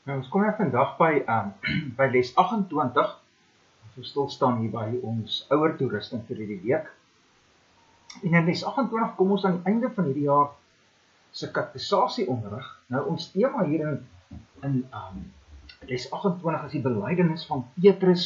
Nou, ons kom nou vandag by, by les 28, ons stilstaan hier by ons ouer toerusting vir hierdie week. En in les 28 kom ons aan die einde van hierdie jaar se kateksasie onderrig. Nou, ons tema hier in les 28 is die belydenis van Petrus,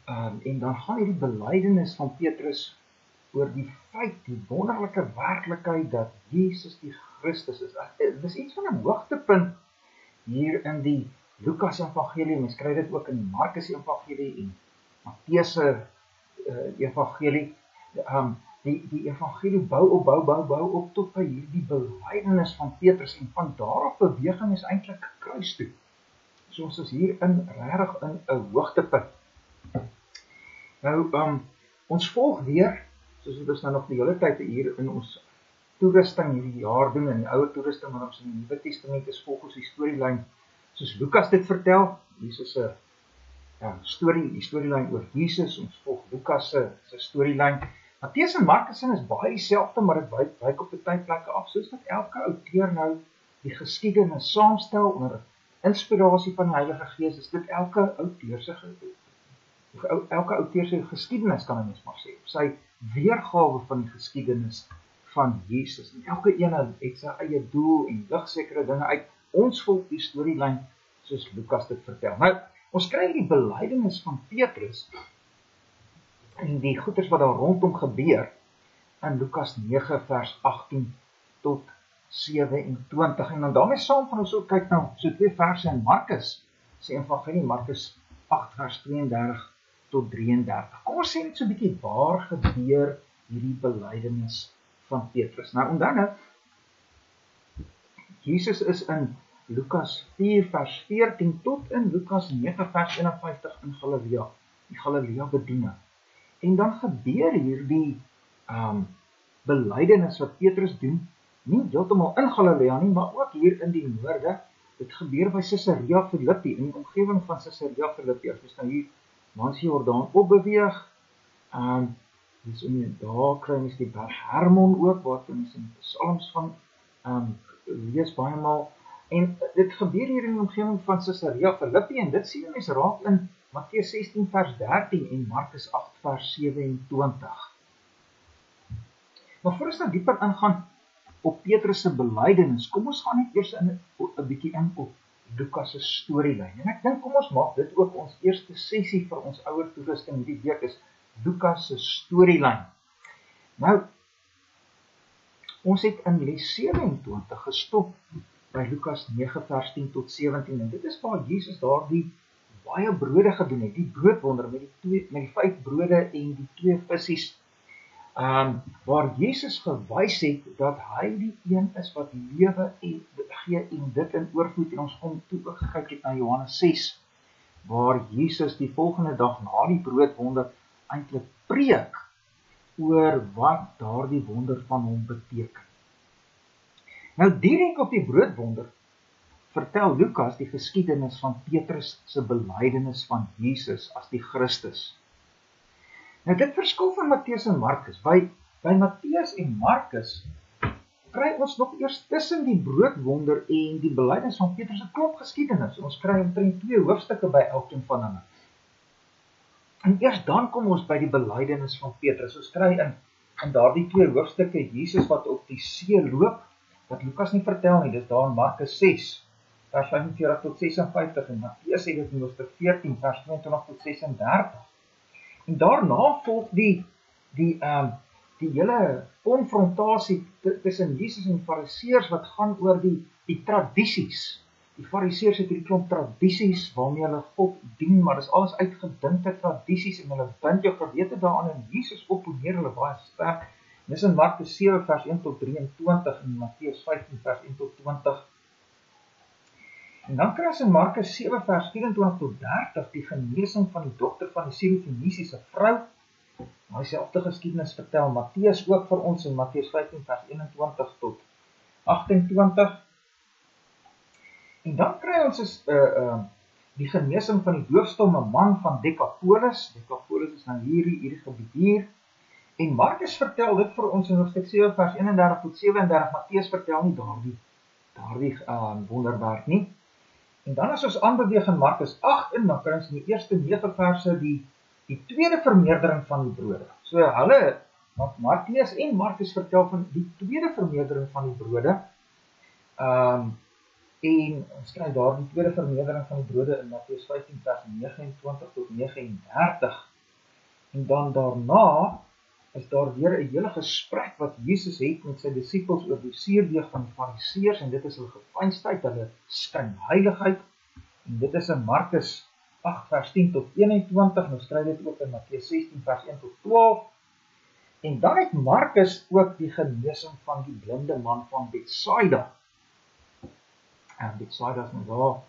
en dan gaan hierdie belydenis van Petrus oor die feit, die wonderlike werklikheid dat Jesus die Christus is. Dit is iets van 'n hoogtepunt hier in die Lukas evangelie, mens kry dit ook in die Markus evangelie en Matteus evangelie. Die evangelie bou op tot by hierdie belydenis van Petrus en van daarop beweging is eintlik kruis toe. So ons is hier regtig in 'n hoogtepunt. Nou, ons volg weer, soos wat ons nou nog die hele tyd hier in ons toerusting hierdie jaar doen, in die ouer toerusting, maar ons in die Nuwe Testament is volgens die storielyn, soos Lukas dit vertel. Jesus se storie, die storielyn oor Jesus, ons volg Lukas se storielyn. Matteus en Markus is baie dieselfde, maar dit wyk op baie plekke af, soos dat elke outeur nou die geskiedenis saamstel onder inspirasie van die Heilige Gees, is dit elke outeur se geskiedenis, kan mens maar sê, sy weergawe van die geskiedenis van Jesus. En elke een het sy eie doel en lig sekere dinge uit. Ons volg die storielyn soos Lukas dit vertel. Nou, ons kry die belydenis van Petrus en die goeders wat daar rondom gebeur in Lukas 9 vers 18 tot 27. En dan daarmee saam van ons ook kyk nou so 2 verse in Markus se evangelie, Markus 8 vers 32 tot 33. Kom ons sê net so 'n bietjie waar gebeur hierdie belydenis van Petrus. Nou, onthou nou, Jesus is in Lukas 4 vers 14 tot in Lukas 9 vers 51 in Galilea, die Galilea bediening. En dan gebeur hierdie belydenis wat Petrus doen, nie heeltemal in Galilea nie, maar ook hier in die noorde. Dit gebeur by Caesarea Philippi, in die omgewing van Caesarea Philippi. As ons nou hier langs die Jordaan opbeweeg, dus daar kry ons die berg Hermon ook, waar ons in die Psalms van lees baie maal. En dit gebeur hier in die omgewing van Caesarea Philippi, en dit sien ons raak in Matteus 16 vers 13 en Markus 8 vers 27. Maar voor ons nou dieper ingaan op Petrus se belydenis, kom ons gaan net eers 'n bietjie in op Lukas se storielyn. En ek dink kom ons maak dit ook ons eerste sessie vir ons ouer toerusting hierdie week, is Lukas se storielyn. Nou, ons het in les 27 gestop by Lukas 9 vers 10 tot 17, en dit is waar Jesus daardie baie brode gedoen het, die broodwonder met die 5 brode en die 2 vissies, waar Jesus gewys het dat hy die een is wat lewe gee en dit in oorvloed. En ons kom toe ook gekyk het na Johannes 6, waar Jesus die volgende dag na die broodwonder eintlik preek oor wat daardie wonder van hom beteken. Nou, direk op die broodwonder vertel Lukas die geskiedenis van Petrus se belydenis van Jesus as die Christus. Nou, dit verskil van Matteus en Markus. By Matteus en Markus kry ons nog eers tussen die broodwonder en die belydenis van Petrus 'n klomp geskiedenis. Ons kry omtrent 2 hoofstukke by elkeen van hulle. En eers dan kom ons by die belydenis van Petrus. Ons kry in daardie 2 hoofstukke Jesus wat op die see loop, wat Lukas nie vertel nie. Dis daar in Markus 6 vers 45 tot 56 en Matteus het dit in hoofstuk 14 vers 22 tot 36. En daarna volg die hele konfrontasie tussen Jesus en die Fariseërs wat gaan oor die tradisies. Die Fariseërs het hierdie klomp tradisies waarmee hulle God dien, maar dis alles uitgedinkte tradisies en hulle bind jou gewete daaraan, en Jesus opponeer hulle baie sterk. Dis in Markus 7 vers 1 tot 23 en Matteus 15 vers 1 tot 20. En dan kry ons in Markus 7 vers 24 tot 30 die genesing van die dogter van die Sirofenisiese vrou. Daai selfde geskiedenis vertel Matteus ook vir ons in Matteus 15 vers 21 tot 28. En dan kry ons die genesing van die doofstomme man van Decapolis. Decapolis is nou hierdie gebied hier. En Markus vertel dit vir ons in hoofstuk 7 vers 31 tot 37. Matteus vertel nie daardie wonderwerk nie. En dan as ons aanbeweeg in Markus 8 in, dan kan ons in die eerste 9 verse die tweede vermeerdering van die brode. So hulle, Matteus en Markus vertel van die tweede vermeerdering van die brode. En ons kry daar die tweede vermeerdering van die brode in Matteus 15 vers 29 tot 39. En dan daarna is daar weer 'n hele gesprek wat Jesus het met sy disippels oor die suurdeeg van die Fariseërs, en dit is hulle gefeinstheid, hulle skynheiligheid. En dit is in Markus 8 vers 10 tot 21, nou skryf dit ook in Matteus 16 vers 1 tot 12. En dan het Markus ook die genesing van die blinde man van Betsaida. En Betsaida is nou daar.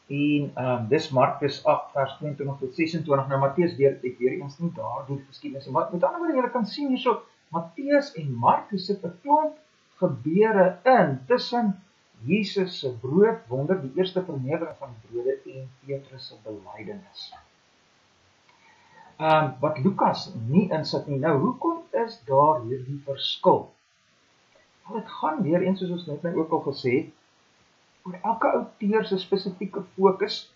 En dis Markus 8 vers 22 tot 26. Nou Matteus weer eens nie daar die geskiedenis. Maar met ander woorde, julle kan sien hierso, Matteus en Markus sit 'n klomp gebeure in tussen Jesus se broodwonder, die eerste vermeerdering van die brode, en Petrus se belydenis. Wat Lukas nie insit nie. Nou, hoekom is daar hierdie verskil? Wel, dit gaan weer eens, soos ons net ook al gesê het, oor elke outeur se spesifieke fokus.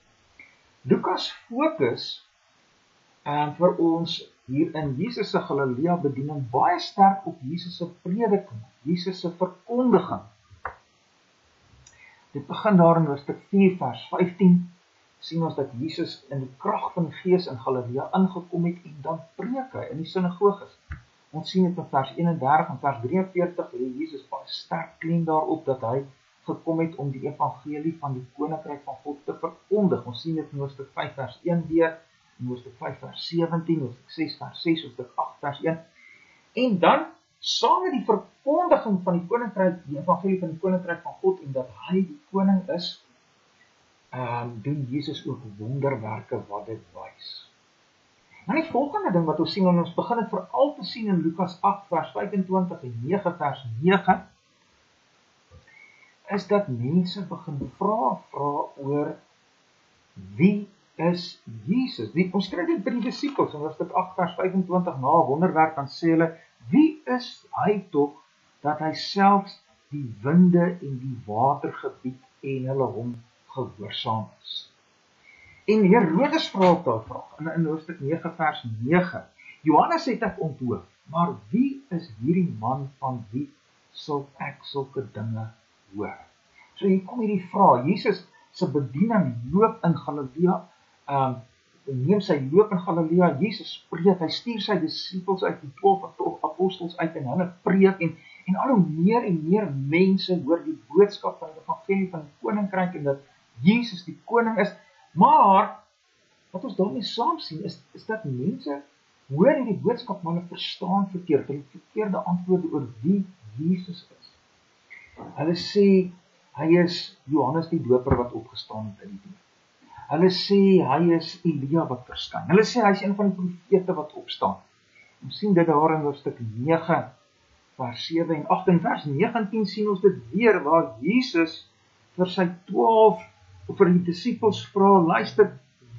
Lukas fokus vir ons hier in Jesus se Galilea bediening baie sterk op Jesus se prediking, Jesus se verkondiging. Dit begin daar in hoofstuk 4 vers 15, sien ons dat Jesus in die krag van die Gees in Galilea ingekom het, en dan preek hy in die sinagoges. Ons sien dit in vers 31 en vers 43, waar Jesus baie sterk klem daarop dat hy gekom het om die evangelie van die koninkryk van God te verkondig. Ons sien dit in hoofstuk 5 vers 1 weer, in hoofstuk 5 vers 17, hoofstuk 6 vers 6, hoofstuk 8 vers 1. En dan, saam met die verkondiging van die koninkryk, die evangelie van die koninkryk van God, en dat hy die koning is, doen Jesus ook wonderwerke wat dit wys. Nou die volgende ding wat ons sien, en ons begin het veral te sien in Lukas 8 vers 25 en 9 vers 9, is dat mense begin vra oor wie is Jesus? Ons kry dit by die disippels, en hoofstuk 8 vers 25 na wonderwerk, dan sê hulle, wie is hy tog, dat hy selfs die winde en die water gebied en hulle hom gehoorsaam is? En Herodes vra ook daar vraag, in hoofstuk 9 vers 9, Johannes het ek onthoof, maar wie is hierdie man van wie sal ek sulke dinge hoor? So hier kom hierdie vraag, Jesus se bediening loop in Galilea, neem sy loop in Galilea, Jesus preek, hy stuur sy disippels uit, die 12 apostels uit, en hulle preek, en al hoe meer en meer mense hoor die boodskap van die evangelie van die koninkryk, en dat Jesus die koning is. Maar wat ons daarmee saam sien, is dat mense hoor hierdie boodskap, maar hulle verstaan verkeerd, hulle verkeerde antwoorde oor wie Jesus is. Hulle sê, hy is Johannes die Doper wat opgestaan het uit die dood. Hulle sê, hy is Elia wat verskyn. Hulle sê, hy is een van die profete wat opstaan. Ons sien dit daar in hoofstuk 9, vers 7 en 8. In vers 19 sien ons dit weer, waar Jesus vir sy 12, of vir die disippels vra, luister,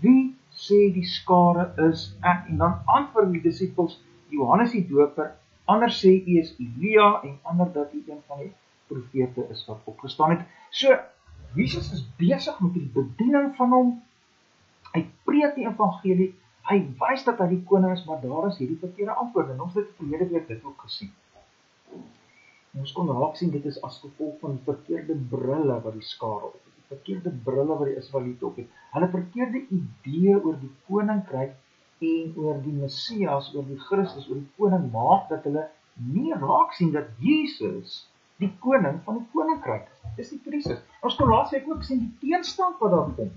wie sê die skare is ek? En dan antwoord die disippels, Johannes die Doper, ander sê, hy is Elia, en ander dat hy een van die profete is wat opgestaan het. So, Jesus is besig met die bediening van hom, hy preek die evangelie, hy wys dat hy die koning is, maar daar is hierdie verkeerde antwoorde, en ons het verlede week dit ook gesien. En ons kon raak sien, dit is as gevolg van die verkeerde brille wat die skare op het, die verkeerde brille wat die Israeliete op het, hulle verkeerde idee oor die koninkryk, en oor die Messias, oor die Christus, oor die koning, maak dat hulle nie raak sien dat Jesus die koning van die koninkryk is. Dis die krisis. Ons kon laas week ook sien die teenstand wat daar kom.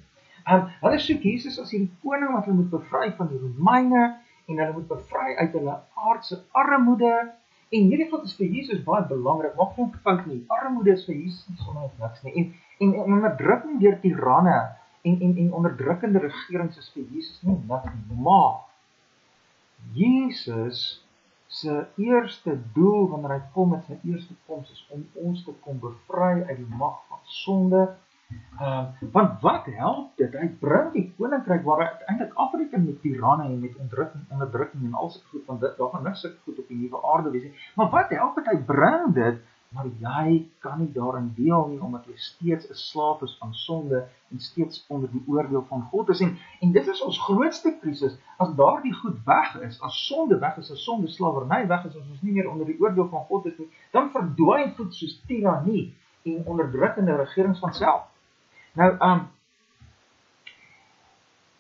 Hulle soek Jesus as die koning wat hulle moet bevry van die Romeine, en hulle moet bevry uit hulle aardse armoede, en hierdie goed is vir Jesus baie belangrik, maak geen fout nie, armoede is vir Jesus nie sonder niks nie, en onderdrukking deur tiranne, en onderdrukkende regerings is vir Jesus nie niks nie, maar Jesus se eerste doel wanneer hy kom met sy eerste koms is om ons te kom bevry uit die mag van sonde. Want wat help dit? Hy bring die koninkryk waar hy uiteindelik afreken met tiranne en met onderdrukking en al sulke goed, want daar gaan niks sulke goed op die nuwe aarde wees nie. Maar wat help dit? Hy bring dit maar jy kan nie daarin deel nie, omdat jy steeds 'n slaaf is van sonde en steeds onder die oordeel van God is. En dit is ons grootste krisis, as daardie goed weg is, as sonde weg is, as sonde slawerny weg is, as ons nie meer onder die oordeel van God is nie, dan verdwyn goed soos tirannie en onderdrukkende regerings van self. Nou,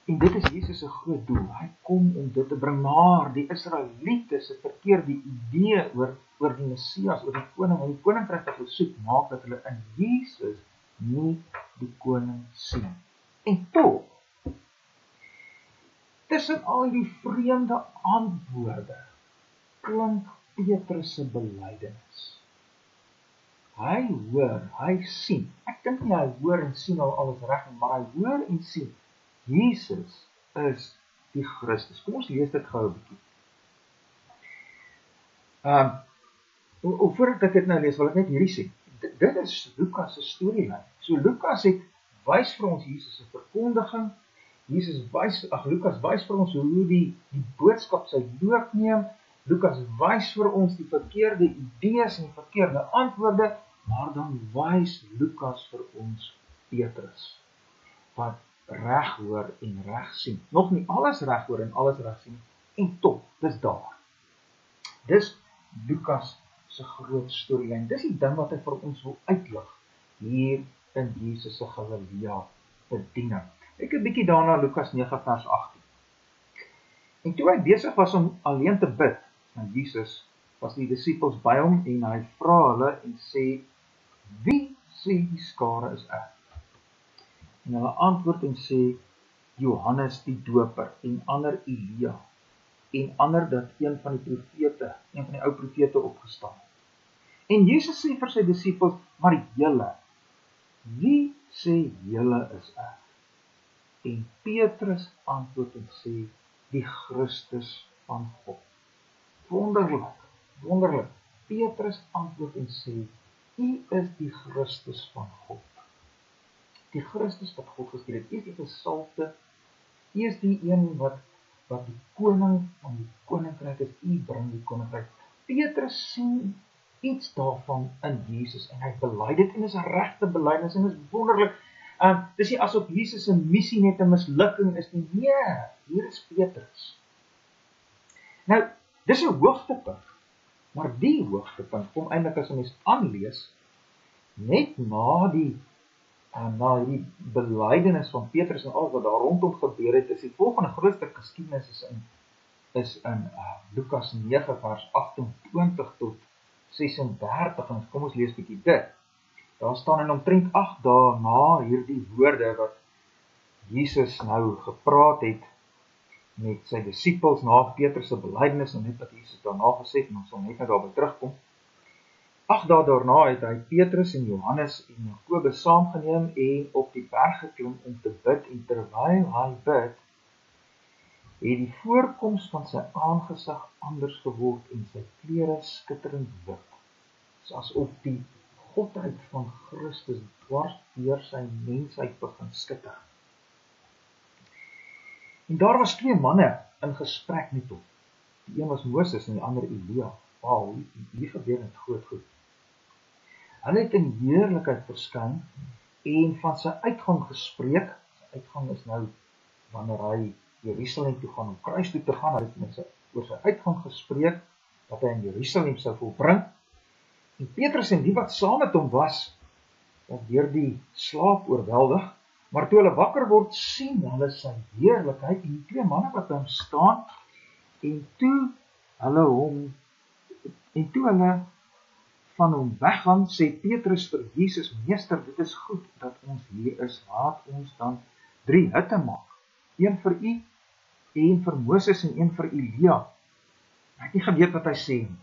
en dit is Jesus se groot doel. Hy kom om dit te bring, maar die Israeliete se verkeerde idee oor die Messias, oor die koning, en die koninkryk wat hulle soek, maak dat hulle in Jesus nie die koning sien. En tog, tussen al die vreemde antwoorde, klink Petrus se belydenis. Hy hoor, hy sien. Ek dink nie hy hoor en sien al alles reg nie, maar hy hoor en sien. Jesus is die Christus. Kom ons lees dit gou 'n bietjie. Voordat ek dit nou lees, wil ek net hierdie sê. Dit is Lukas se storielyn. So Lukas wys vir ons Jesus se verkondiging. Lukas wys vir ons hoe die boodskap sy loop neem. Lukas wys vir ons die verkeerde idees en die verkeerde antwoorde, maar dan wys Lukas vir ons Petrus, wat reg hoor en reg sien. Nog nie alles reg hoor en alles reg sien, en tog, dis daar. Dis Lukas se groot storielyn. Dis die ding wat hy vir ons wil uitlig hier in Jesus se Galilea bediening. Kyk 'n bietjie daarna Lukas 9 vers 18. En toe hy besig was om alleen te bid, aan Jesus, was die disippels by hom en hy vra hulle en sê, wie sê die skare is ek? En hulle antwoord en sê, Johannes die Doper, en ander Elia, en ander dat een van die ou profete opgestaan. En Jesus sê vir sy disippels, maar julle, wie sê julle is ek? En Petrus antwoord en sê, die Christus van God. Wonderlik. Petrus antwoord en sê, U is die Christus van God. Die Christus wat God gestuur het. U is die gesalfde. U is die een wat die koning van die koninkryk is. U bring die koninkryk. Petrus sien iets daarvan in Jesus en hy bely dit en is 'n regte belydenis en is wonderlik. Dis nie asof Jesus se missie net 'n mislukking is nie. Nee, hier is Petrus. Nou, dis 'n hoogtepunt. Maar die hoogtepunt kom eintlik as 'n mens aanlees net na die belydenis van Petrus en al wat daar rondom gebeur het. Is die volgende grootste geskiedenis is in Lukas 9 vers 28 tot 36 en kom ons lees bietjie dit. Daar staan in omtrent 8 dae na hierdie woorde wat Jesus nou gepraat het met sy disippels na Petrus se belydenis en net wat Jesus daarna gesê het en ons sal net nou daarby terugkom. 8 dae daarna het hy Petrus en Johannes en Jakobus saamgeneem en op die berg geklim om te bid en terwyl hy bid, het die voorkoms van sy aangesig anders geword en sy klere skitterend wit, asof die godheid van Christus dwars deur sy mensheid begin skitter. En daar was 2 manne in gesprek met hom. Die een was Moses en die ander Elia. Wow, hier gebeur het groot goed. Hulle het in heerlikheid verskyn en van sy uitgang gespreek. Sy uitgang is nou wanneer hy Jerusalem toe gaan om kruis toe te gaan. Hy het oor sy uitgang gespreek wat hy in Jerusalem sou volbring. En Petrus en die wat saam met hom was deur die slaap oorweldig, maar toe hulle wakker word, sien hulle sy heerlikheid en die 2 manne wat by hom staan, en toe hulle van hom weggaan, sê Petrus vir Jesus, Meester, dit is goed dat ons hier is, laat ons dan 3 hutte maak, een vir u, een vir Moses en een vir Elia. Hy het nie geweet wat hy sê nie,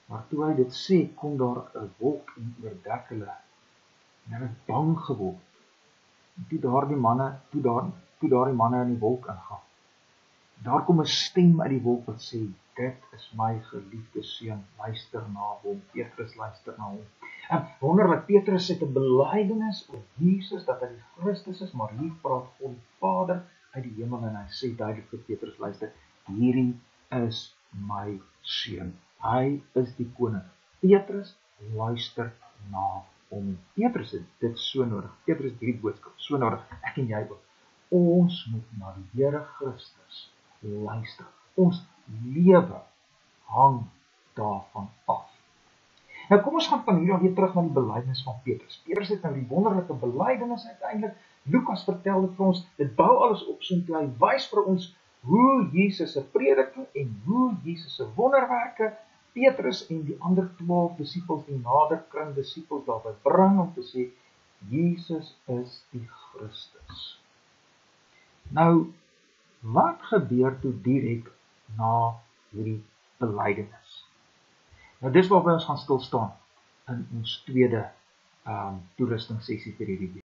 maar toe hy dit sê, kom daar 'n wolk en oordek hulle, en hulle het bang geword. Toe daardie manne in die wolk ingaan. Daar kom 'n stem uit die wolk wat sê, dit is my geliefde seun, luister na hom. Petrus luister na hom. En wonderlik, Petrus het 'n belydenis oor Jesus, dat hy die Christus is, maar hier praat God die Vader uit die hemel en hy sê duidelik vir Petrus, luister, hierdie is my seun. Hy is die koning. Petrus, luister na hom. Petrus het dit so nodig. Petrus het hierdie boodskap so nodig. Ek en jy ook. Ons moet na die Here Christus luister. Ons lewe hang daarvan af. Nou kom ons gaan van hier af weer terug na die belydenis van Petrus. Petrus het nou die wonderlike belydenis uiteindelik. Lukas vertel dit vir ons, dit bou alles op so toe hy wys vir ons hoe Jesus se prediking en hoe Jesus se wonderwerke Petrus en die ander 12 disippels, die naderkring disippels daarby bring om te sê, Jesus is die Christus. Nou, wat gebeur toe direk na hierdie belydenis? Nou, dis waarby ons gaan stil staan in ons tweede toerusting sessie vir hierdie week.